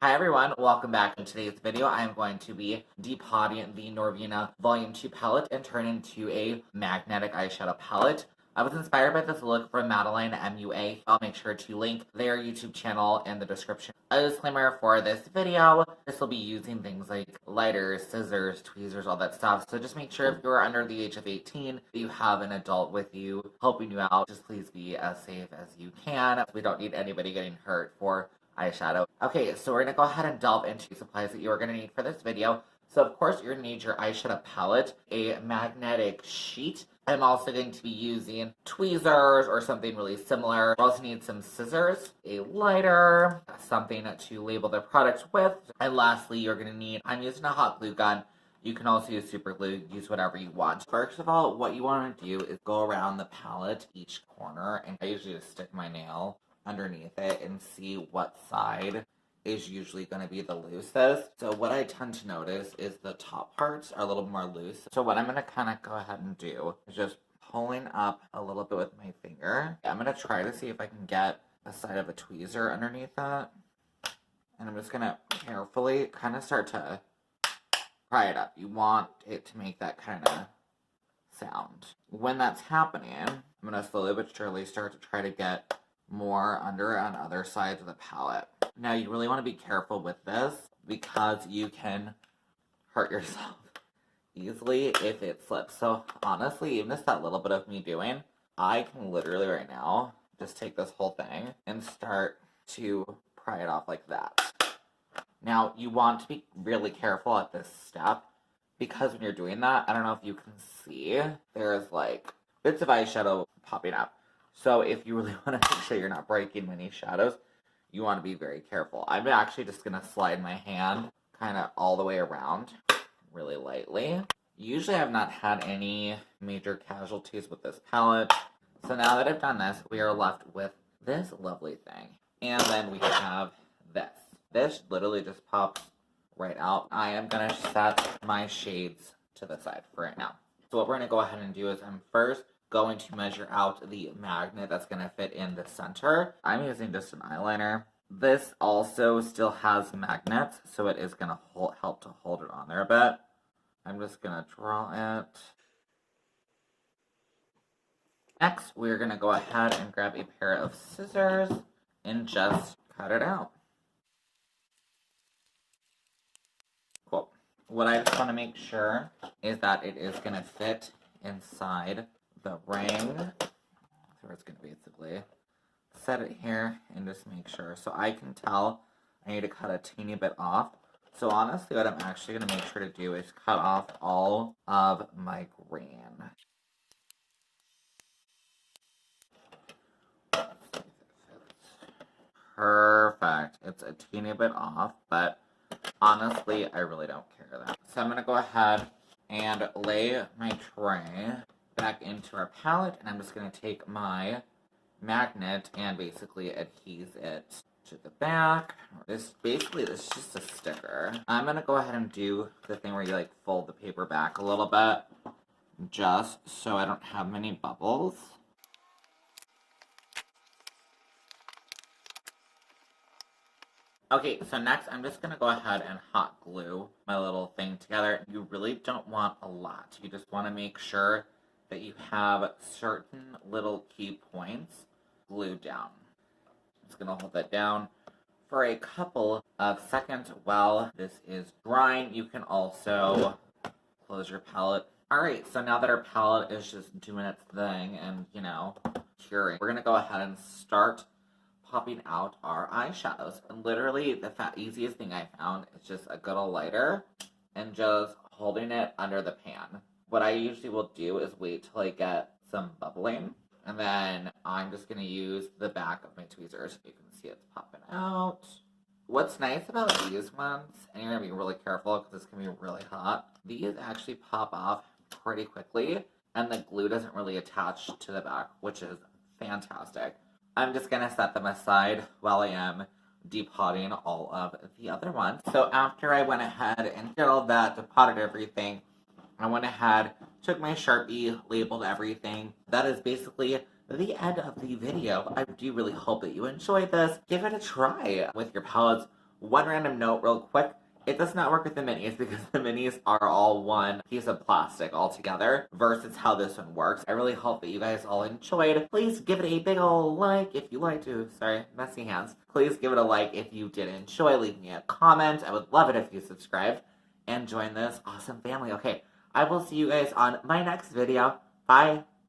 Hi everyone, welcome back. In today's video, I am going to be depotting the Norvina Volume 2 palette and turn into a magnetic eyeshadow palette. I was inspired by this look from Madeleine MUA. I'll make sure to link their YouTube channel in the description. A disclaimer for this video, this will be using things like lighters, scissors, tweezers, all that stuff. So just make sure if you're under the age of 18, that you have an adult with you helping you out. Just please be as safe as you can. We don't need anybody getting hurt for eyeshadow. Okay, so we're going to go ahead and delve into supplies that you are going to need for this video. So of course you're going to need your eyeshadow palette, a magnetic sheet. I'm also going to be using tweezers or something really similar. We also need some scissors, a lighter, something to label the product with. And lastly, you're going to need, I'm using a hot glue gun. You can also use super glue, use whatever you want. First of all, what you want to do is go around the palette, each corner, and I usually just stick my nail underneath it and see what side is usually going to be the loosest. So what I tend to notice is the top parts are a little more loose. So what I'm going to kind of go ahead and do is just pulling up a little bit with my finger. I'm going to try to see if I can get the side of a tweezer underneath that. And I'm just going to carefully kind of start to pry it up. You want it to make that kind of sound. When that's happening, I'm going to slowly but surely start to try to get more under on other sides of the palette. Now you really want to be careful with this because you can hurt yourself easily if it slips. So honestly, even just that little bit of me doing, I can literally right now just take this whole thing and start to pry it off like that. Now you want to be really careful at this step because when you're doing that, I don't know if you can see, there's like bits of eyeshadow popping up. So if you really want to make sure you're not breaking many shadows, you want to be very careful. I'm actually just going to slide my hand kind of all the way around really lightly. Usually I've not had any major casualties with this palette. So now that I've done this, we are left with this lovely thing. And then we have this. This literally just pops right out. I am going to set my shades to the side for right now. So what we're going to go ahead and do is I'm first going to measure out the magnet that's going to fit in the center. I'm using just an eyeliner. This also still has magnets, so it is going to help to hold it on there a bit. I'm just going to draw it. Next, we're going to go ahead and grab a pair of scissors and just cut it out. Cool. What I just want to make sure is that it is going to fit inside the ring. So it's going to basically set it here and just make sure. So I can tell I need to cut a teeny bit off. So honestly, what I'm actually going to make sure to do is cut off all of my green. Perfect. It's a teeny bit off, but honestly, I really don't care that. So I'm going to go ahead and lay my tray back into our palette, and I'm just going to take my magnet and basically adhese it to the back. This is just a sticker. I'm going to go ahead and do the thing where you like fold the paper back a little bit just so I don't have many bubbles. Okay, so next I'm just going to go ahead and hot glue my little thing together. You really don't want a lot. You just want to make sure that you have certain little key points glued down. I'm just going to hold that down for a couple of seconds while this is drying. You can also close your palette. Alright, so now that our palette is just doing its thing and, curing, we're going to go ahead and start popping out our eyeshadows. And literally, the easiest thing I found is just a good old lighter and just holding it under the pan. What I usually will do is wait till I get some bubbling, and then I'm just going to use the back of my tweezers. You can see it's popping out. What's nice about these ones, and you're going to be really careful because this can be really hot, these actually pop off pretty quickly, and the glue doesn't really attach to the back, which is fantastic. I'm just going to set them aside while I am depotting all of the other ones. So after I went ahead and did all that, depotted everything, I went ahead, took my Sharpie, labeled everything. That is basically the end of the video. I do really hope that you enjoyed this. Give it a try with your palettes One random note real quick. It does not work with the minis because the minis are all one piece of plastic altogether versus how this one works. I really hope that you guys all enjoyed. Please give it a big ol' like if you like to. Sorry, messy hands. Please give it a like if you did enjoy. Leave me a comment. I would love it if you subscribed and join this awesome family. Okay, I will see you guys on my next video. Bye!